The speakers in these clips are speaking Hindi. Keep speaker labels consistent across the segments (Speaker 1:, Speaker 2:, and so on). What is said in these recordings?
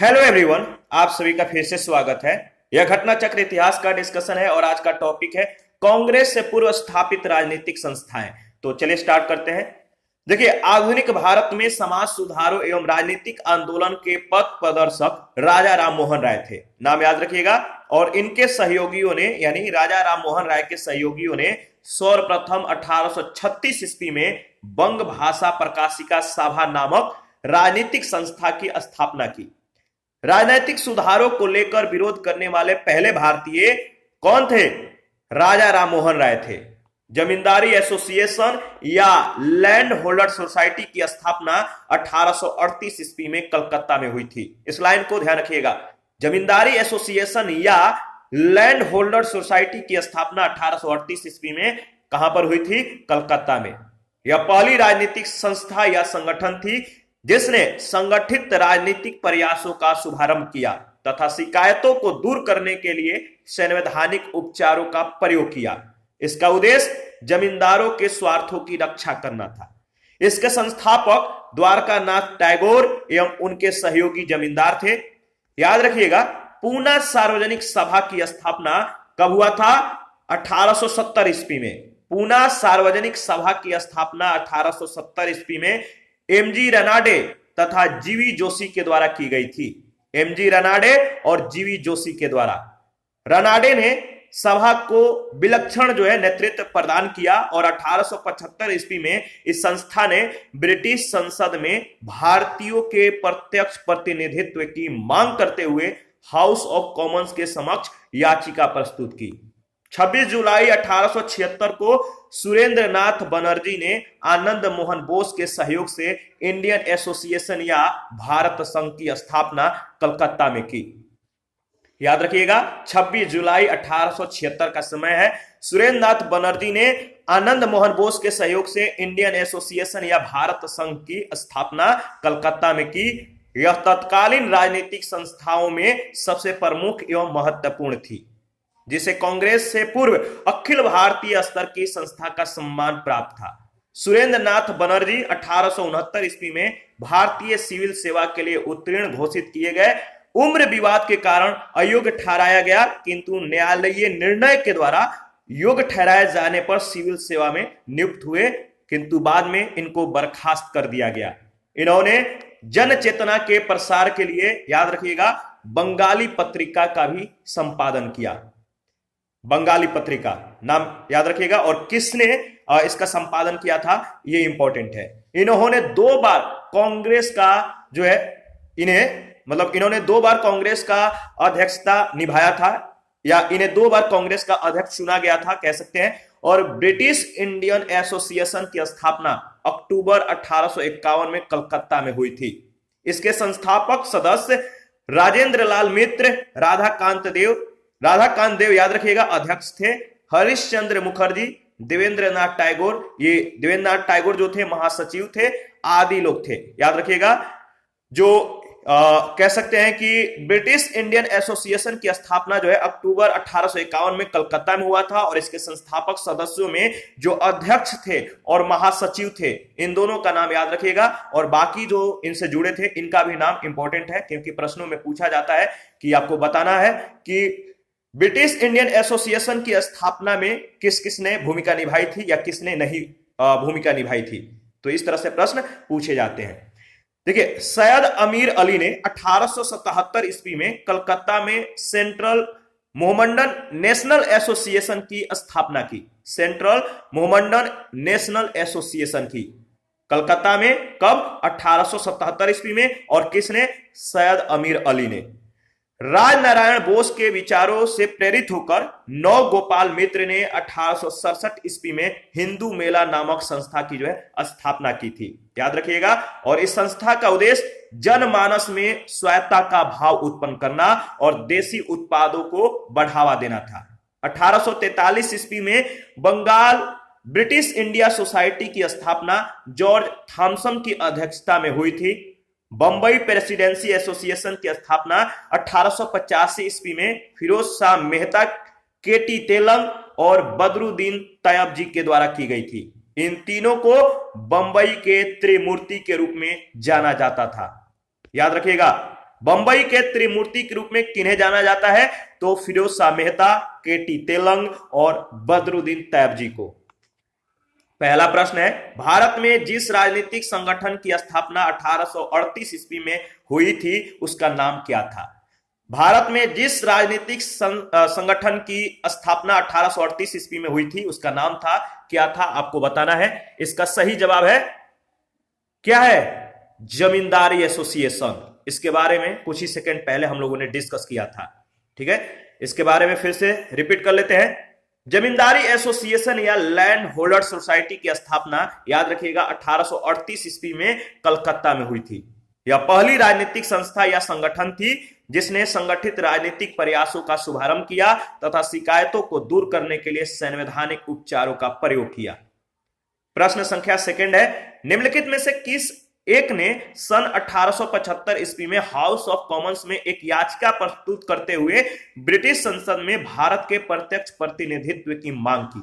Speaker 1: हेलो एवरीवन, आप सभी का फिर से स्वागत है। यह घटना चक्र इतिहास का डिस्कशन है और आज का टॉपिक है कांग्रेस से पूर्व स्थापित राजनीतिक संस्थाएं। तो चलिए स्टार्ट करते हैं। देखिए, आधुनिक भारत में समाज सुधारों एवं राजनीतिक आंदोलन के पथ प्रदर्शक राजा राम मोहन राय थे, नाम याद रखिएगा। और इनके सहयोगियों ने यानी राजा राम मोहन राय के सहयोगियों ने सर्वप्रथम 1836 ईस्वी में बंग भाषा प्रकाशिका सभा नामक राजनीतिक संस्था की स्थापना की। राजनीतिक सुधारों को लेकर विरोध करने वाले पहले भारतीय कौन थे? राजा राम मोहन राय थे। जमींदारी एसोसिएशन या लैंड होल्डर सोसाइटी की स्थापना 1838 ईस्वी में कलकत्ता में हुई थी। इस लाइन को ध्यान रखिएगा। जमींदारी एसोसिएशन या लैंड होल्डर सोसाइटी की स्थापना 1838 ईस्वी में कहां पर हुई थी? कलकत्ता में। यह पहली राजनीतिक संस्था या संगठन थी जिसने संगठित राजनीतिक प्रयासों का शुभारंभ किया तथा शिकायतों को दूर करने के लिए संवैधानिक उपचारों का प्रयोग किया। इसका उद्देश्य जमींदारों के स्वार्थों की रक्षा करना था। इसके संस्थापक द्वारकानाथ टैगोर एवं उनके सहयोगी जमींदार थे। याद रखिएगा, पूना सार्वजनिक सभा की स्थापना कब हुआ था? 1870 ईस्वी में। पूना सार्वजनिक सभा की स्थापना 1870 ईस्वी में एमजी रनाडे तथा जीवी जोशी के द्वारा की गई थी। एमजी रनाडे और जीवी जोशी के द्वारा। रनाडे ने सभा को विलक्षण नेतृत्व प्रदान किया और 1875 ईस्वी में इस संस्था ने ब्रिटिश संसद में भारतीयों के प्रत्यक्ष प्रतिनिधित्व की मांग करते हुए हाउस ऑफ कॉमन्स के समक्ष याचिका प्रस्तुत की। 26 जुलाई 1876 को सुरेंद्र नाथ बनर्जी ने आनंद मोहन बोस के सहयोग से इंडियन एसोसिएशन या भारत संघ की स्थापना कलकत्ता में की। याद रखिएगा, 26 जुलाई 1876 का समय है। सुरेंद्र नाथ बनर्जी ने आनंद मोहन बोस के सहयोग से इंडियन एसोसिएशन या भारत संघ की स्थापना कलकत्ता में की। यह तत्कालीन राजनीतिक संस्थाओं में सबसे प्रमुख एवं महत्वपूर्ण थी, जिसे कांग्रेस से पूर्व अखिल भारतीय स्तर की संस्था का सम्मान प्राप्त था। सुरेंद्र नाथ बनर्जी 1869 ईस्वी में भारतीय सिविल सेवा के लिए उत्तीर्ण घोषित किए गए। उम्र विवाद के कारण अयोग्य ठहराया गया, किंतु न्यायालयीय निर्णय के द्वारा योग्य ठहराए जाने पर सिविल सेवा में नियुक्त हुए, किंतु बाद में इनको बर्खास्त कर दिया गया। इन्होंने जन चेतना के प्रसार के लिए, याद रखिएगा, बंगाली पत्रिका का भी संपादन किया। बंगाली पत्रिका नाम याद रखिएगा। और किसने इसका संपादन किया था, यह इंपॉर्टेंट है। इन्होंने दो बार कांग्रेस का इन्होंने दो बार कांग्रेस का अध्यक्षता निभाया था, या इन्हें दो बार कांग्रेस का अध्यक्ष चुना गया था, कह सकते हैं। और ब्रिटिश इंडियन एसोसिएशन की स्थापना अक्टूबर 1851 में कलकत्ता में हुई थी। इसके संस्थापक सदस्य राजेंद्र लाल मित्र, राधाकांत देव याद रखिएगा अध्यक्ष थे, हरिश्चंद्र मुखर्जी, देवेंद्र नाथ टैगोर, ये देवेंद्र नाथ टैगोर जो थे महासचिव थे, आदि लोग थे। याद रखिएगा, जो कह सकते हैं कि ब्रिटिश इंडियन एसोसिएशन की स्थापना अक्टूबर 1851 में कलकत्ता में हुआ था। और इसके संस्थापक सदस्यों में जो अध्यक्ष थे और महासचिव थे, इन दोनों का नाम याद रखिएगा। और बाकी जो इनसे जुड़े थे, इनका भी नाम इंपॉर्टेंट है, क्योंकि प्रश्नों में पूछा जाता है कि आपको बताना है कि ब्रिटिश इंडियन एसोसिएशन की स्थापना में किस किसने भूमिका निभाई थी या किसने नहीं भूमिका निभाई थी। तो इस तरह से प्रश्न पूछे जाते हैं। देखिए, सैयद अमीर अली ने 1877 ईस्वी में कलकत्ता में सेंट्रल मोहम्मडन नेशनल एसोसिएशन की स्थापना की। सेंट्रल मोहम्मडन नेशनल एसोसिएशन की कलकत्ता में कब? 1877 ईस्वी में। और किसने? सैयद अमीर अली ने। राजनारायण बोस के विचारों से प्रेरित होकर नौ गोपाल मित्र ने 1867 ईस्वी में हिंदू मेला नामक संस्था की स्थापना की थी। याद रखिएगा। और इस संस्था का उद्देश्य जनमानस में स्वायत्तता का भाव उत्पन्न करना और देसी उत्पादों को बढ़ावा देना था। 1843 ईस्वी में बंगाल ब्रिटिश इंडिया सोसाइटी की स्थापना जॉर्ज थॉमसन की अध्यक्षता में हुई थी। बंबई प्रेसिडेंसी एसोसिएशन की स्थापना 1885 ईस्वी में फिरोज शाह मेहता, केटी तेलंग और बदरुद्दीन तैयब जी के द्वारा की गई थी। इन तीनों को बंबई के त्रिमूर्ति के रूप में जाना जाता था। याद रखिएगा, बंबई के त्रिमूर्ति के रूप में किन्हें जाना जाता है? तो फिरोज शाह मेहता, केटी तेलंग और बदरुद्दीन तैयबजी को। पहला प्रश्न है, भारत में जिस राजनीतिक संगठन की स्थापना 1838 ईस्वी में हुई थी उसका नाम क्या था? भारत में जिस राजनीतिक संगठन की स्थापना 1838 ईस्वी में हुई थी उसका नाम था, क्या था, आपको बताना है। इसका सही जवाब है, क्या है? जमींदारी एसोसिएशन। इसके बारे में कुछ ही सेकंड पहले हम लोगों ने डिस्कस किया था, ठीक है। इसके बारे में फिर से रिपीट कर लेते हैं। जमींदारी एसोसिएशन या लैंड होल्डर सोसाइटी की स्थापना, याद रखिएगा, 1838 ईस्वी में कलकत्ता में हुई थी। यह पहली राजनीतिक संस्था या संगठन थी जिसने संगठित राजनीतिक प्रयासों का शुभारंभ किया तथा शिकायतों को दूर करने के लिए संवैधानिक उपचारों का प्रयोग किया। प्रश्न संख्या सेकंड है, निम्नलिखित में से किस एक ने सन 1875 ईस्वी में हाउस ऑफ कॉमन्स में एक याचिका प्रस्तुत करते हुए ब्रिटिश संसद में भारत के प्रत्यक्ष प्रतिनिधित्व की मांग की?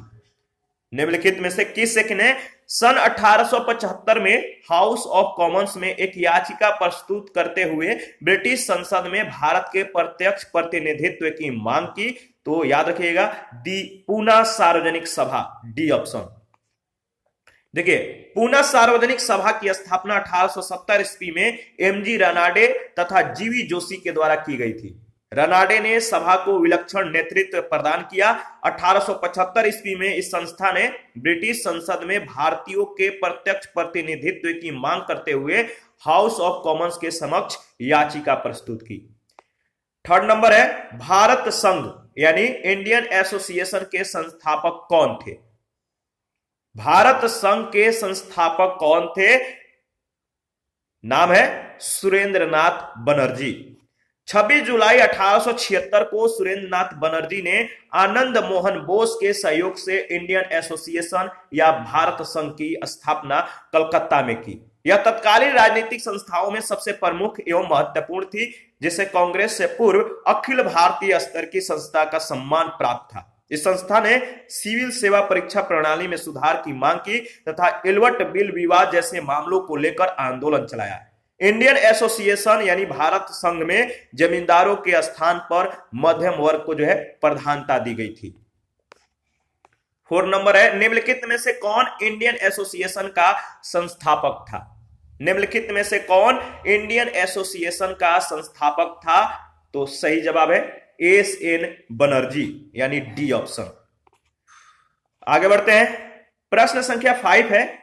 Speaker 1: निम्नलिखित में से किस एक ने सन 1875 में हाउस ऑफ कॉमन्स में एक याचिका प्रस्तुत करते हुए ब्रिटिश संसद में भारत के प्रत्यक्ष प्रतिनिधित्व की मांग की? तो याद रखिएगा, दी पूना सार्वजनिक सभा, डी ऑप्शन। देखिए, पूना सार्वजनिक सभा की स्थापना 1870 ईस्वी में एमजी रनाडे तथा जीवी जोशी के द्वारा की गई थी। रनाडे ने सभा को विलक्षण नेतृत्व प्रदान किया। 1875 ईस्वी में इस संस्था ने ब्रिटिश संसद में भारतीयों के प्रत्यक्ष प्रतिनिधित्व की मांग करते हुए हाउस ऑफ कॉमन्स के समक्ष याचिका प्रस्तुत की। थर्ड नंबर है, भारत संघ यानी इंडियन एसोसिएशन के संस्थापक कौन थे? भारत संघ के संस्थापक कौन थे? नाम है सुरेंद्रनाथ बनर्जी। 26 जुलाई 1876 को सुरेंद्रनाथ बनर्जी ने आनंद मोहन बोस के सहयोग से इंडियन एसोसिएशन या भारत संघ की स्थापना कलकत्ता में की। यह तत्कालीन राजनीतिक संस्थाओं में सबसे प्रमुख एवं महत्वपूर्ण थी, जिसे कांग्रेस से पूर्व अखिल भारतीय स्तर की संस्था का सम्मान प्राप्त था। इस संस्था ने सिविल सेवा परीक्षा प्रणाली में सुधार की मांग की तथा इलवट बिल विवाद जैसे मामलों को लेकर आंदोलन चलाया। इंडियन एसोसिएशन यानी भारत संघ में जमींदारों के स्थान पर मध्यम वर्ग को जो है प्रधानता दी गई थी। 4 नंबर है, निम्नलिखित में से कौन इंडियन एसोसिएशन का संस्थापक था? निम्नलिखित में से कौन इंडियन एसोसिएशन का संस्थापक था? तो सही जवाब है एस.एन. बनर्जी यानी डी ऑप्शन। आगे बढ़ते हैं। प्रश्न संख्या 5 है,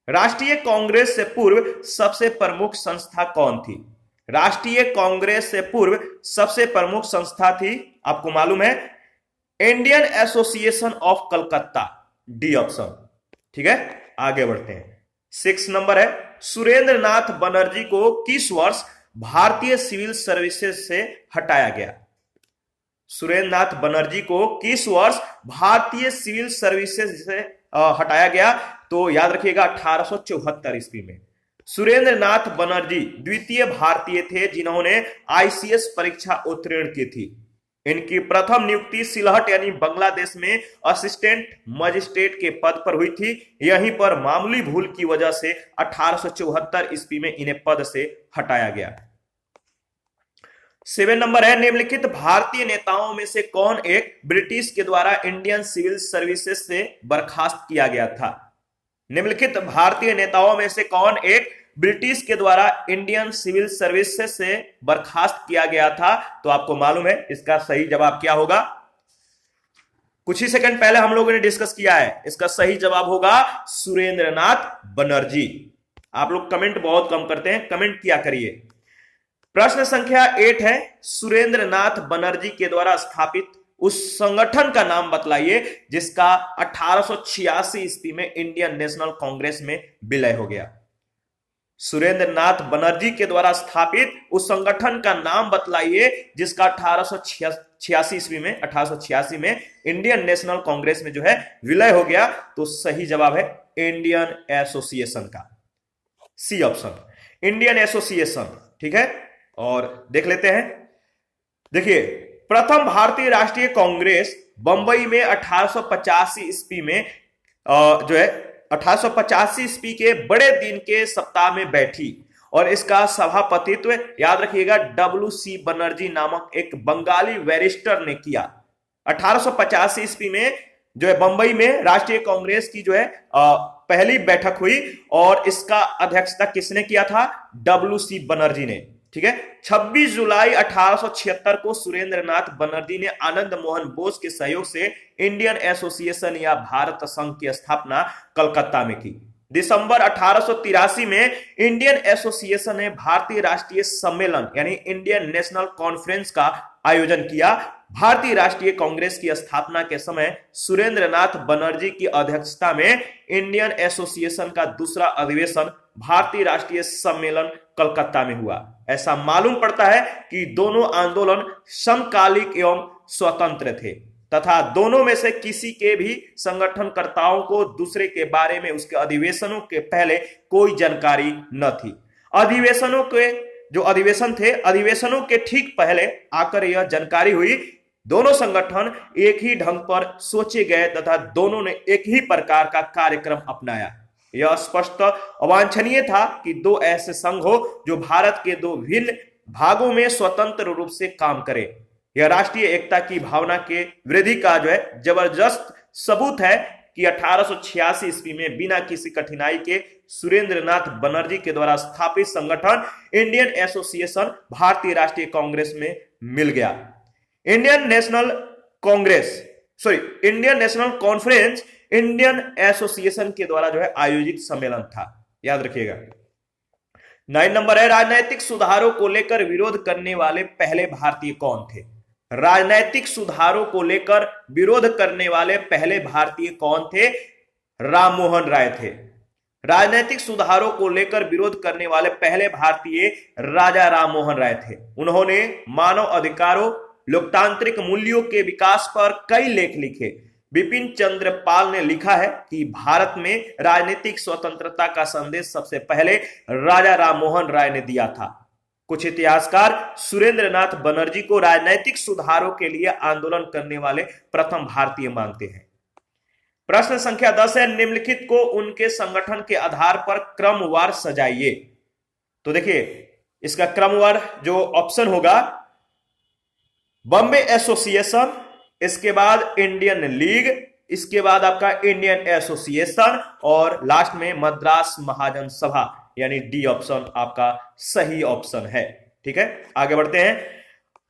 Speaker 1: राष्ट्रीय कांग्रेस से पूर्व सबसे प्रमुख संस्था कौन थी? राष्ट्रीय कांग्रेस से पूर्व सबसे प्रमुख संस्था थी, आपको मालूम है, Indian association of Calcutta, D option. ठीक है, आगे बढ़ते हैं। 6 नंबर है, सुरेंद्रनाथ बनर्जी को किस वर्ष भारतीय सिविल सर्विसेज से हटाया गया? सुरेंद्रनाथ बनर्जी को किस वर्ष भारतीय सिविल सर्विसेज से हटाया गया? तो याद रखिएगा 1874 ईस्वी में। सुरेंद्रनाथ बनर्जी द्वितीय भारतीय थे जिन्होंने आईसीएस परीक्षा उत्तीर्ण की थी। इनकी प्रथम नियुक्ति सिलहट यानी बांग्लादेश में असिस्टेंट मजिस्ट्रेट के पद पर हुई थी। यहीं पर मामूली भूल की वजह से 1874 ईस्वी में इन्हें पद से हटाया गया। 7 नंबर है, निम्नलिखित भारतीय नेताओं में से कौन एक ब्रिटिश के द्वारा इंडियन सिविल सर्विसेज से बर्खास्त किया गया था? निम्नलिखित भारतीय नेताओं में से कौन एक ब्रिटिश के द्वारा इंडियन सिविल सर्विसेज से बर्खास्त किया गया था? तो आपको मालूम है इसका सही जवाब क्या होगा? कुछ ही सेकंड पहले हम लोगों ने डिस्कस किया है। इसका सही जवाब होगा सुरेंद्रनाथ बनर्जी। आप लोग कमेंट बहुत कम करते हैं, कमेंट किया करिए। प्रश्न संख्या 8 है, सुरेंद्रनाथ बनर्जी के द्वारा स्थापित उस संगठन का नाम बतलाइए जिसका 1886 ईस्वी में इंडियन नेशनल कांग्रेस में विलय हो गया। सुरेंद्रनाथ बनर्जी के द्वारा स्थापित उस संगठन का नाम बतलाइए जिसका 1886 में इंडियन नेशनल कांग्रेस में जो है विलय हो गया। तो सही जवाब है इंडियन एसोसिएशन का, सी ऑप्शन, इंडियन एसोसिएशन। ठीक है, और देख लेते हैं। देखिए, प्रथम भारतीय राष्ट्रीय कांग्रेस बंबई में 1885 ईस्वी में जो है 1885 ईस्वी के बड़े दिन के सप्ताह में बैठी और इसका सभापतित्व याद रखिएगा डब्ल्यू.सी. बनर्जी नामक एक बंगाली बैरिस्टर ने किया। 1885 ईस्वी में जो है बंबई में राष्ट्रीय कांग्रेस की जो है पहली बैठक हुई और इसका अध्यक्षता किसने किया था? डब्ल्यू.सी. बनर्जी ने। ठीक है। 26 जुलाई 1876 को सुरेंद्रनाथ बनर्जी ने आनंद मोहन बोस के सहयोग से इंडियन एसोसिएशन या भारत संघ की स्थापना कलकत्ता में की। दिसंबर 1883 में इंडियन एसोसिएशन ने भारतीय राष्ट्रीय सम्मेलन यानी इंडियन नेशनल कॉन्फ्रेंस का आयोजन किया। भारतीय राष्ट्रीय कांग्रेस की स्थापना के समय सुरेंद्रनाथ बनर्जी की अध्यक्षता में इंडियन एसोसिएशन का दूसरा अधिवेशन भारतीय राष्ट्रीय सम्मेलन कलकत्ता में हुआ। ऐसा मालूम पड़ता है कि दोनों आंदोलन समकालिक एवं स्वतंत्र थे तथा दोनों में से किसी के भी संगठनकर्ताओं को दूसरे के बारे में उसके अधिवेशनों के पहले कोई जानकारी न थी। अधिवेशनों के जो अधिवेशन थे, अधिवेशनों के ठीक पहले आकर यह जानकारी हुई। दोनों संगठन एक ही ढंग पर सोचे गए तथा दोनों ने एक ही प्रकार का कार्यक्रम अपनाया। यह स्पष्ट अवांछनीय था कि दो ऐसे संघ हो जो भारत के दो भिन्न भागों में स्वतंत्र रूप से काम करें। यह राष्ट्रीय एकता की भावना के वृद्धि का जो है जबरदस्त सबूत है कि 1886 ईस्वी में बिना किसी कठिनाई के सुरेंद्रनाथ बनर्जी के द्वारा स्थापित संगठन इंडियन एसोसिएशन भारतीय राष्ट्रीय कांग्रेस में मिल गया। Indian national conference Indian association के द्वारा जो है आयोजित सम्मेलन था। याद रखिएगा। 9 नंबर है, राजनैतिक सुधारों को लेकर विरोध करने वाले पहले भारतीय कौन थे? राजनैतिक सुधारों को लेकर विरोध करने वाले पहले भारतीय कौन थे? राममोहन राय थे। राजनैतिक सुधारों को लेकर विरोध करने वाले पहले भारतीय राजा राममोहन राय थे। उन्होंने मानव अधिकारों, लोकतांत्रिक मूल्यों के विकास पर कई लेख लिखे। बिपिन चंद्र पाल ने लिखा है कि भारत में राजनीतिक स्वतंत्रता का संदेश सबसे पहले राजा राममोहन राय ने दिया था। कुछ इतिहासकार सुरेंद्रनाथ बनर्जी को राजनीतिक सुधारों के लिए आंदोलन करने वाले प्रथम भारतीय मानते हैं। प्रश्न संख्या 10 है, निम्नलिखित को उनके संगठन के आधार पर क्रमवार सजाइए। तो देखिए इसका क्रमवार जो ऑप्शन होगा, बॉम्बे एसोसिएशन, इसके बाद इंडियन लीग, इसके बाद आपका इंडियन एसोसिएशन और लास्ट में मद्रास महाजन सभा, यानी डी ऑप्शन आपका सही ऑप्शन है। ठीक है, आगे बढ़ते हैं।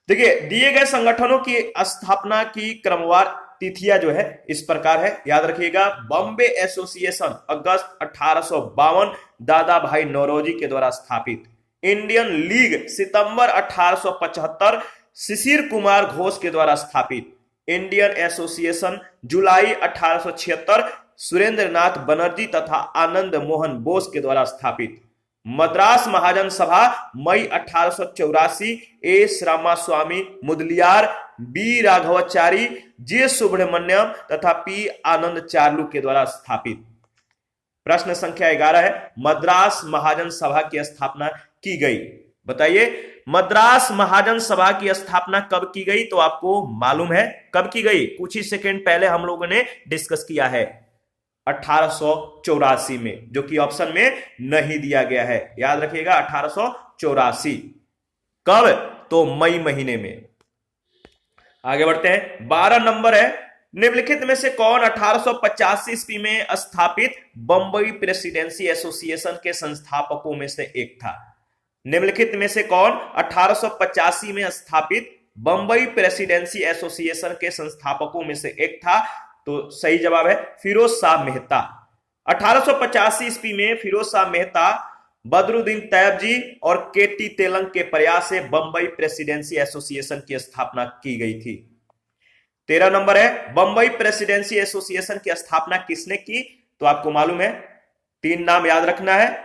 Speaker 1: देखिए दिए गए संगठनों की स्थापना की क्रमवार तिथियां जो है इस प्रकार है। याद रखिएगा, बॉम्बे एसोसिएशन अगस्त 1852 दादा भाई नौरोजी के द्वारा स्थापित। इंडियन लीग सितंबर 1875 शिशिर कुमार घोष के द्वारा स्थापित। इंडियन एसोसिएशन जुलाई 1876 सुरेंद्रनाथ बनर्जी तथा आनंद मोहन बोस के द्वारा स्थापित। मद्रास महाजन सभा मई 1884 एस रामास्वामी मुदलियार, बी राघवाचारी, जे सुब्रमण्यम तथा पी आनंद चार्लू के द्वारा स्थापित। प्रश्न संख्या 11 है, मद्रास महाजन सभा की स्थापना की गई। बताइए मद्रास महाजन सभा की स्थापना कब की गई? तो आपको मालूम है कब की गई, कुछ ही सेकंड पहले हम लोगों ने डिस्कस किया है, 1884 में, जो कि ऑप्शन में नहीं दिया गया है। याद रखिएगा 1884। कब? तो मई महीने में। आगे बढ़ते हैं। 12 नंबर है, निम्नलिखित में से कौन 1885 ईस्वी में स्थापित बंबई प्रेसिडेंसी एसोसिएशन के संस्थापकों में से एक था? निम्नलिखित में से कौन 1885 में स्थापित बंबई प्रेसिडेंसी एसोसिएशन के संस्थापकों में से एक था? तो सही जवाब है फिरोज शाह मेहता। 1885 ईस्वी में फिरोज शाह मेहता, बदरुद्दीन तैयब जी और के.टी. तेलंग के प्रयास से बंबई प्रेसिडेंसी एसोसिएशन की स्थापना की गई थी। 13 नंबर है, बंबई प्रेसिडेंसी एसोसिएशन की स्थापना किसने की? तो आपको मालूम है, 3 नाम याद रखना है।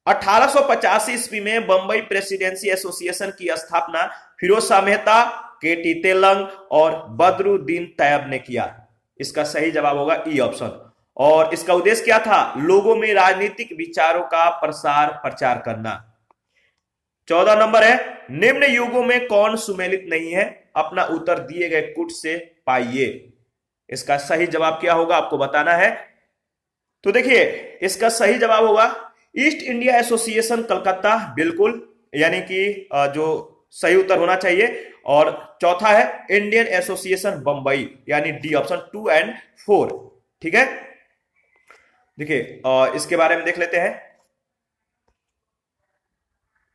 Speaker 1: 1885 ईस्वी में बंबई प्रेसिडेंसी एसोसिएशन की स्थापना फिरोज शाह मेहता, के.टी. तेलंग और बदरुद्दीन तैयब ने किया। इसका सही जवाब होगा ई ऑप्शन। और इसका उद्देश्य क्या था? लोगों में राजनीतिक विचारों का प्रचार करना। 14 नंबर है, निम्न युगों में कौन सुमेलित नहीं है? अपना उत्तर दिए गए कुट से पाइए। इसका सही जवाब क्या होगा आपको बताना है। तो देखिए इसका सही जवाब होगा ईस्ट इंडिया एसोसिएशन कलकत्ता, बिल्कुल, यानी कि जो सही उत्तर होना चाहिए। और चौथा है इंडियन एसोसिएशन बंबई, यानी डी ऑप्शन 2 और 4। ठीक है, देखिए इसके बारे में देख लेते हैं।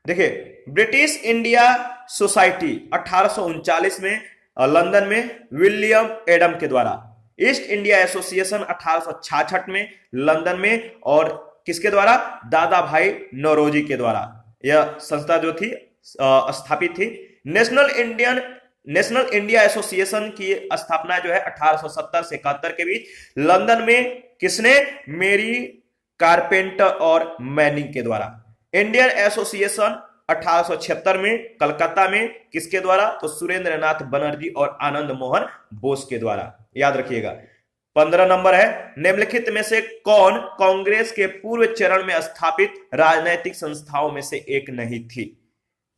Speaker 1: देखिए ब्रिटिश इंडिया सोसाइटी 1839 में लंदन में विलियम एडम के द्वारा, ईस्ट इंडिया एसोसिएशन 1866 में लंदन में, और किसके द्वारा? दादा भाई नौरोजी के द्वारा यह संस्था जो थी स्थापित थी। नेशनल इंडिया एसोसिएशन की स्थापना जो है 1870 से 71 के बीच लंदन में किसने? मेरी कारपेंटर और मैनिंग के द्वारा। इंडियन एसोसिएशन 1876 में कलकत्ता में किसके द्वारा? तो सुरेंद्र नाथ बनर्जी और आनंद मोहन बोस के द्वारा, याद रखिएगा। 15 नंबर है, निम्नलिखित में से कौन कांग्रेस के पूर्व चरण में स्थापित राजनैतिक संस्थाओं में से एक नहीं थी?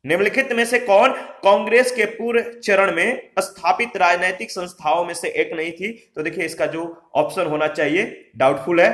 Speaker 1: निम्नलिखित में से कौन कांग्रेस के पूर्व चरण में स्थापित राजनैतिक संस्थाओं में से एक नहीं थी? तो देखिए इसका जो ऑप्शन होना चाहिए डाउटफुल है।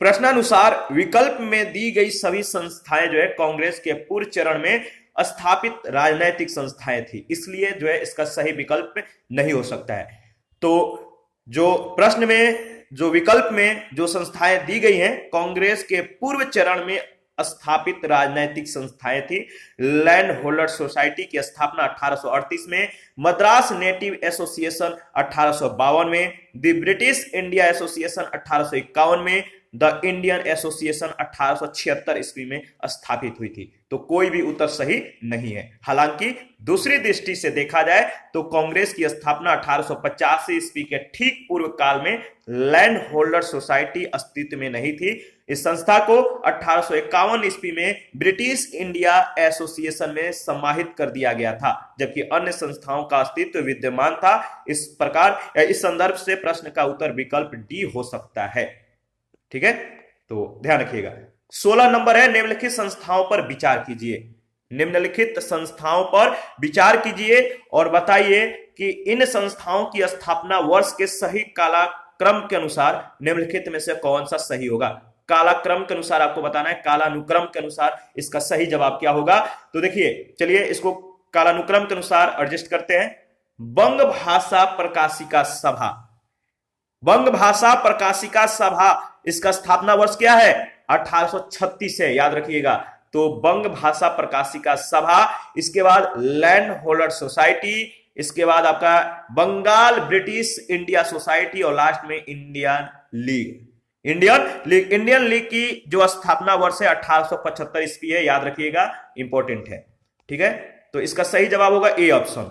Speaker 1: प्रश्नानुसार विकल्प में दी गई सभी संस्थाएं जो है कांग्रेस के पूर्व चरण में स्थापित राजनैतिक संस्थाएं थी, इसलिए जो है इसका सही विकल्प नहीं हो सकता है। तो जो प्रश्न में जो विकल्प में जो संस्थाएं दी गई हैं कांग्रेस के पूर्व चरण में स्थापित राजनैतिक संस्थाएं थी। लैंड होल्डर सोसाइटी की स्थापना 1838 में, मद्रास नेटिव एसोसिएशन 1852 में, द ब्रिटिश इंडिया एसोसिएशन 1851 में, द इंडियन एसोसिएशन 1876 ईस्वी में स्थापित हुई थी। तो कोई भी उत्तर सही नहीं है। हालांकि दूसरी दृष्टि से देखा जाए तो कांग्रेस की स्थापना 1885 ईस्वी के ठीक पूर्व काल में लैंड होल्डर सोसाइटी अस्तित्व में नहीं थी। इस संस्था को 1851 ईस्वी में ब्रिटिश इंडिया एसोसिएशन में समाहित कर दिया गया था, जबकि अन्य संस्थाओं का अस्तित्व विद्यमान था। इस प्रकार इस संदर्भ से प्रश्न का उत्तर विकल्प डी हो सकता है। ठीक है, तो ध्यान रखिएगा। 16 नंबर है, निम्नलिखित संस्थाओं पर विचार कीजिए। निम्नलिखित संस्थाओं पर विचार कीजिए और बताइए कि इन संस्थाओं की स्थापना वर्ष के सही कालक्रम के अनुसार निम्नलिखित में से कौन सा सही होगा। कालक्रम के अनुसार आपको बताना है, कालानुक्रम के अनुसार इसका सही जवाब क्या होगा। तो देखिए, चलिए इसको कालानुक्रम के अनुसार एडजस्ट करते हैं। बंग भाषा प्रकाशिका सभा, बंग भाषा प्रकाशिका सभा, इसका स्थापना वर्ष क्या है? 1836 है, याद रखिएगा। तो बंग भाषा प्रकाशिका सभा, इसके बाद लैंड होल्डर सोसाइटी, इसके बाद आपका बंगाल ब्रिटिश इंडिया सोसाइटी और लास्ट में इंडियन लीग। इंडियन लीग की जो स्थापना वर्ष है 1875 ईस्वी है, याद रखिएगा, इंपॉर्टेंट है। ठीक है, तो इसका सही जवाब होगा ए ऑप्शन।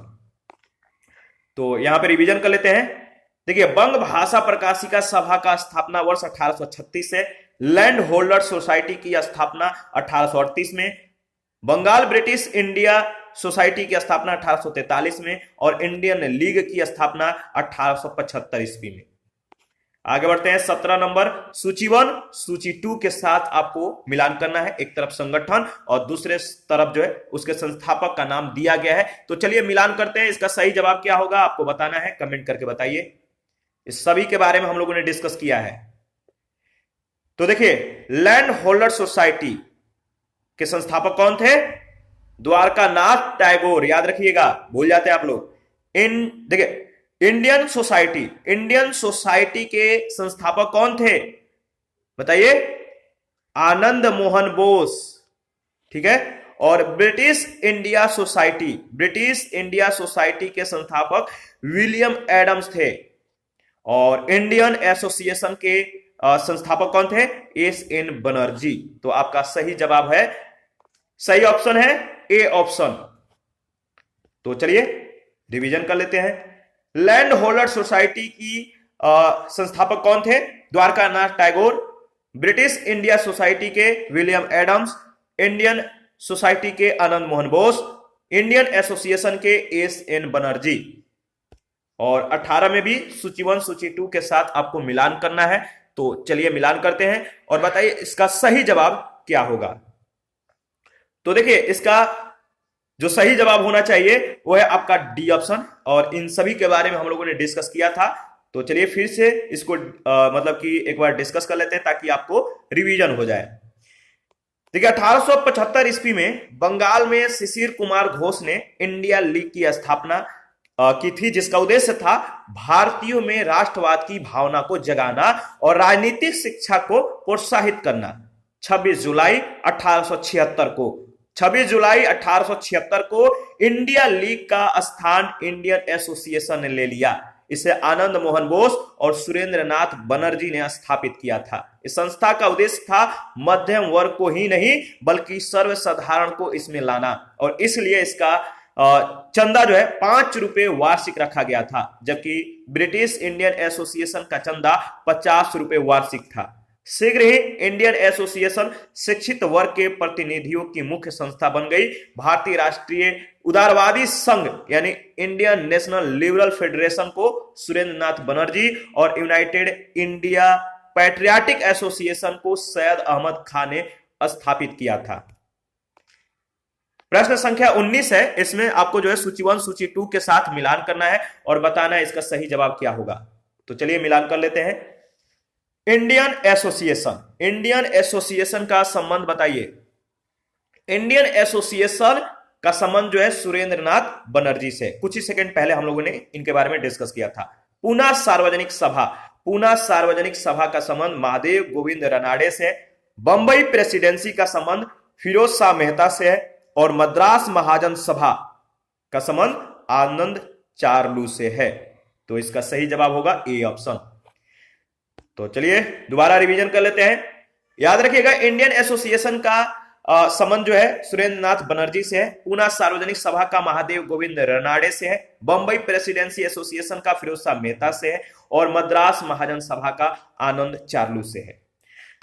Speaker 1: तो यहां पर रिवीजन कर लेते हैं। देखिए, बंग भाषा प्रकाशिका सभा का स्थापना वर्ष 1836 है, लैंड होल्डर सोसाइटी की स्थापना 1838 में, बंगाल ब्रिटिश इंडिया सोसाइटी की स्थापना 1843 में और इंडियन लीग की स्थापना 1875 ईस्वी में। आगे बढ़ते हैं। 17 नंबर, सूची 1 सूची 2 के साथ आपको मिलान करना है। एक तरफ संगठन और दूसरे तरफ जो है उसके संस्थापक का नाम दिया गया है। तो चलिए मिलान करते हैं। इसका सही जवाब क्या होगा आपको बताना है, कमेंट करके बताइए। इस सभी के बारे में हम लोगों ने डिस्कस किया है। तो देखिए, लैंड होल्डर सोसाइटी के संस्थापक कौन थे? द्वारका नाथ टैगोर, याद रखिएगा, भूल जाते हैं आप लोग। देखिए, इंडियन सोसाइटी के संस्थापक कौन थे बताइए? आनंद मोहन बोस। ठीक है, और ब्रिटिश इंडिया सोसाइटी के संस्थापक विलियम एडम्स थे और इंडियन एसोसिएशन के संस्थापक कौन थे? एस.एन. बनर्जी। तो आपका सही जवाब है, सही ऑप्शन है ए ऑप्शन। तो चलिए रिवीजन कर लेते हैं। लैंड होल्डर सोसाइटी की संस्थापक कौन थे? Dwarka Nath Tagore, British India society के विलियम एडम्स, इंडियन सोसाइटी के आनंद मोहन बोस, इंडियन एसोसिएशन के एस.एन. बनर्जी। और 18 में भी सूची 1 सूची 2 के साथ आपको मिलान करना है। तो चलिए मिलान करते हैं और बताइए इसका सही जवाब क्या होगा। तो देखिए, इसका जो सही जवाब होना चाहिए वो है आपका डी ऑप्शन, और इन सभी के बारे में हम लोगों ने डिस्कस किया था। तो चलिए फिर से इसको मतलब कि एक बार डिस्कस कर लेते हैं ताकि आपको रिवीजन हो जाए। देखिए 1875 ईस्वी में बंगाल में शिशिर कुमार घोष ने इंडिया लीग की स्थापना की थी, जिसका उद्देश्य था भारतीयों में राष्ट्रवाद की भावना को जगाना और राजनीतिक शिक्षा को प्रोत्साहित करना। 26 जुलाई 1876 को 26 जुलाई 1876 को इंडिया लीग का स्थान इंडियन एसोसिएशन ने ले लिया। इसे आनंद मोहन बोस और सुरेंद्र नाथ बनर्जी ने स्थापित किया था। इस संस्था का उद्देश्य था मध्यम वर्ग को ही नहीं बल्कि सर्वसाधारण को इसमें लाना, और इसलिए इसका चंदा जो है 5 रुपए वार्षिक रखा गया था, जबकि ब्रिटिश इंडियन एसोसिएशन का चंदा 50 रुपए वार्षिक था। शीघ्र ही इंडियन एसोसिएशन शिक्षित वर्ग के प्रतिनिधियों की मुख्य संस्था बन गई। भारतीय राष्ट्रीय उदारवादी संघ यानी इंडियन नेशनल लिबरल फेडरेशन को सुरेंद्र नाथ बनर्जी और यूनाइटेड इंडिया पैट्रियाटिक एसोसिएशन को सैयद अहमद खान ने स्थापित किया था। प्रश्न संख्या 19 है, इसमें आपको जो है सूची 1 सूची 2 के साथ मिलान करना है और बताना है इसका सही जवाब क्या होगा। तो चलिए मिलान कर लेते हैं। इंडियन एसोसिएशन का संबंध बताइए। इंडियन एसोसिएशन का संबंध जो है सुरेंद्र नाथ बनर्जी से। कुछ ही सेकंड पहले हम लोगों ने इनके बारे में डिस्कस किया था। पूना सार्वजनिक सभा का संबंध महादेव गोविंद रनाडे से। बंबई प्रेसिडेंसी का संबंध फिरोज शाह मेहता से है और मद्रास महाजन सभा का संबंध आनंद चार्लू से है। तो इसका सही जवाब होगा ए ऑप्शन। तो चलिए दोबारा रिवीजन कर लेते हैं। याद रखिएगा इंडियन एसोसिएशन का संबंध जो है सुरेंद्र नाथ बनर्जी से है। पूना सार्वजनिक सभा का महादेव गोविंद रनाडे से है। बंबई प्रेसिडेंसी एसोसिएशन का फिरोज शाह मेहता से है और मद्रास महाजन सभा का आनंद चार्लू से है।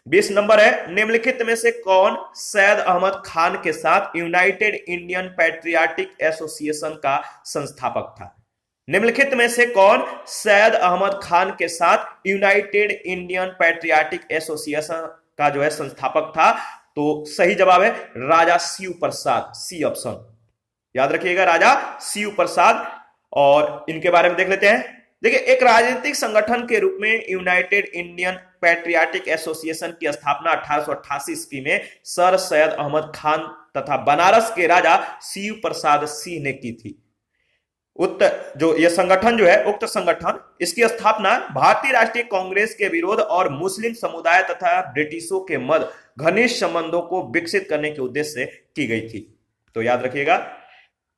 Speaker 1: 20 नंबर है, निम्नलिखित में से कौन सैयद अहमद खान के साथ यूनाइटेड इंडियन पैट्रियाटिक एसोसिएशन का संस्थापक था? निम्नलिखित में से कौन सैयद अहमद खान के साथ यूनाइटेड इंडियन पैट्रियाटिक एसोसिएशन का जो है संस्थापक था? तो सही जवाब है राजा शिव प्रसाद, सी ऑप्शन। याद रखिएगा राजा शिव प्रसाद। और इनके बारे में देख लेते हैं। देखिए एक राजनीतिक संगठन के रूप में यूनाइटेड इंडियन पैट्रियाटिक एसोसिएशन की स्थापना 1888 ईस्वी में सर सैयद अहमद खान तथा बनारस के राजा शिव प्रसाद सिंह ने की थी। यह संगठन जो है उक्त संगठन इसकी स्थापना भारतीय राष्ट्रीय कांग्रेस के विरोध और मुस्लिम समुदाय तथा ब्रिटिशों के मध्य घनिष्ठ संबंधों को विकसित करने के उद्देश्य से की गई थी। तो याद रखिएगा।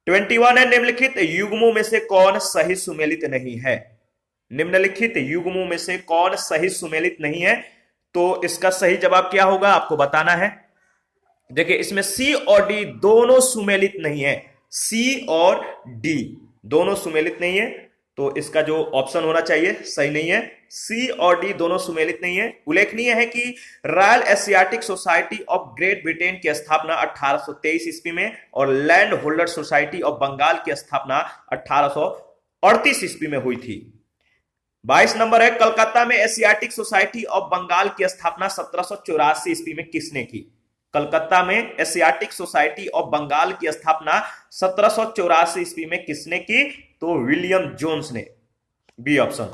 Speaker 1: 21 है, निम्नलिखित युग्मों में से कौन सही सुमेलित नहीं है? निम्नलिखित युग्मों में से कौन सही सुमेलित नहीं है? तो इसका सही जवाब क्या होगा आपको बताना है। देखिए इसमें सी और डी दोनों सुमेलित नहीं है। सी और डी दोनों सुमेलित नहीं है, तो इसका जो ऑप्शन होना चाहिए सही नहीं है। सी और डी दोनों सुमेलित नहीं है। उल्लेखनीय है कि Royal Asiatic Society of Great Britain की स्थापना 1823 ईस्वी में और Land Holder Society of Bengal की स्थापना 1838 ईस्वी में हुई थी। 22 नंबर है, कलकत्ता में एशियाटिक सोसाइटी ऑफ बंगाल की स्थापना 1784 ईस्वी में किसने की? कलकत्ता में एशियाटिक सोसाइटी ऑफ बंगाल की स्थापना 1784 ईस्वी में किसने की? तो विलियम जोन्स ने, B option.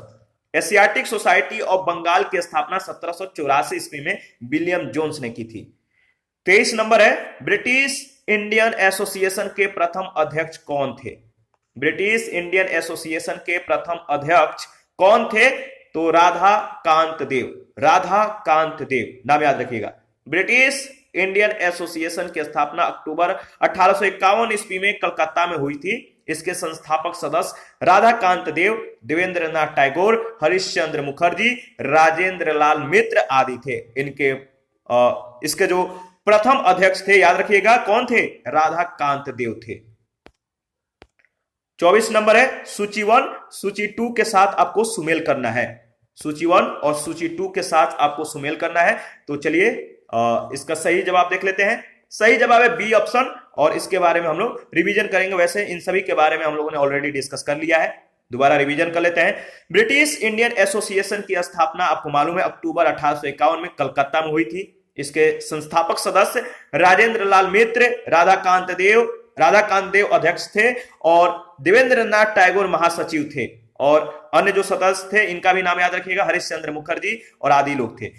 Speaker 1: Asiatic Society of Bengal की स्थापना 1784 ईस्वी में विलियम जोन्स ने की थी। 23 नंबर है, ब्रिटिश इंडियन एसोसिएशन के प्रथम अध्यक्ष कौन थे? ब्रिटिश इंडियन एसोसिएशन के प्रथम अध्यक्ष कौन थे? तो राधा कांत देव नाम याद रखिएगा। ब्रिटिश इंडियन एसोसिएशन की स्थापना अक्टूबर 1851 ईस्वी में कलकत्ता में हुई थी। इसके संस्थापक सदस्य राधाकांत देव, देवेंद्रनाथ टैगोर, हरिश्चंद्र मुखर्जी, राजेंद्र लाल मित्र आदि थे। इसके जो प्रथम अध्यक्ष थे याद रखिएगा कौन थे? राधाकांत देव थे। 24 नंबर है, सूची 1 सूची 2 के साथ आपको सुमेल करना है। सूची 1 और सूची 2 के साथ आपको सुमेल करना है। तो चलिए इसका सही जवाब देख लेते हैं। सही जवाब है बी ऑप्शन, और इसके बारे में हम लोग रिवीजन करेंगे। वैसे इन सभी के बारे में हम लोगों ने ऑलरेडी डिस्कस कर लिया है, दोबारा रिवीजन कर लेते हैं। ब्रिटिश इंडियन एसोसिएशन की स्थापना आपको मालूम है अक्टूबर 1851 में कलकत्ता में हुई थी। इसके संस्थापक सदस्य राजेंद्र लाल मित्र, राधाकांत देव अध्यक्ष थे और देवेंद्रनाथ टैगोर महासचिव थे, और अन्य जो सदस्य थे इनका भी नाम याद रखिएगा, हरिश्चंद्र मुखर्जी और आदि लोग थे।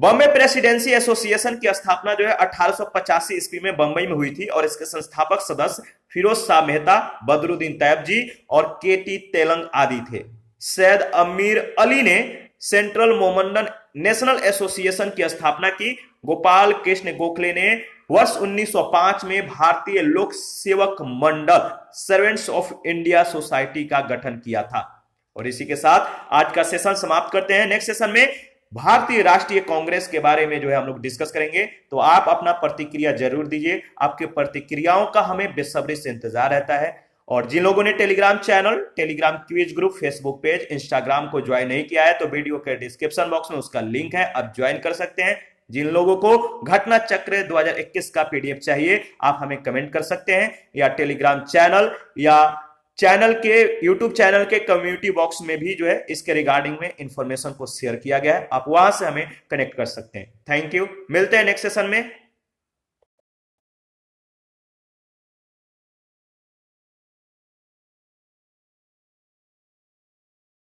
Speaker 1: बॉम्बे प्रेसिडेंसी एसोसिएशन की स्थापना जो है 1885 ईस्वी में बंबई में हुई थी और इसके संस्थापक सदस्य फिरोज शाह मेहता, बदरुद्दीन तैयब जी और केटी तेलंग आदि थे। सैयद अमीर अली ने सेंट्रल मोमंडन नेशनल एसोसिएशन की स्थापना की। गोपाल कृष्ण गोखले ने वर्ष 1905 में भारतीय लोक सेवक मंडल सर्वेंट्स ऑफ इंडिया सोसाइटी का गठन किया था। और इसी के साथ आज का सेशन समाप्त करते हैं। नेक्स्ट सेशन में भारतीय राष्ट्रीय कांग्रेस के बारे में जो है हम लोग डिस्कस करेंगे। तो आप अपना प्रतिक्रिया जरूर दीजिए, आपके प्रतिक्रियाओं का हमें बेसब्री से इंतजार रहता है। और जिन लोगों ने Telegram channel, Telegram quiz group, Facebook page, Instagram को ज्वाइन नहीं किया है तो वीडियो के डिस्क्रिप्शन बॉक्स में उसका लिंक है, आप ज्वाइन कर सकते हैं। जिन लोगों को घटना चक्र 2021 का पीडीएफ चाहिए आप हमें कमेंट कर सकते हैं, या टेलीग्राम चैनल या चैनल के यूट्यूब चैनल के कम्युनिटी बॉक्स में भी जो है इसके रिगार्डिंग में इंफॉर्मेशन को शेयर किया गया है, आप वहां से हमें कनेक्ट कर सकते हैं। थैंक यू, मिलते हैं नेक्स्ट सेशन में।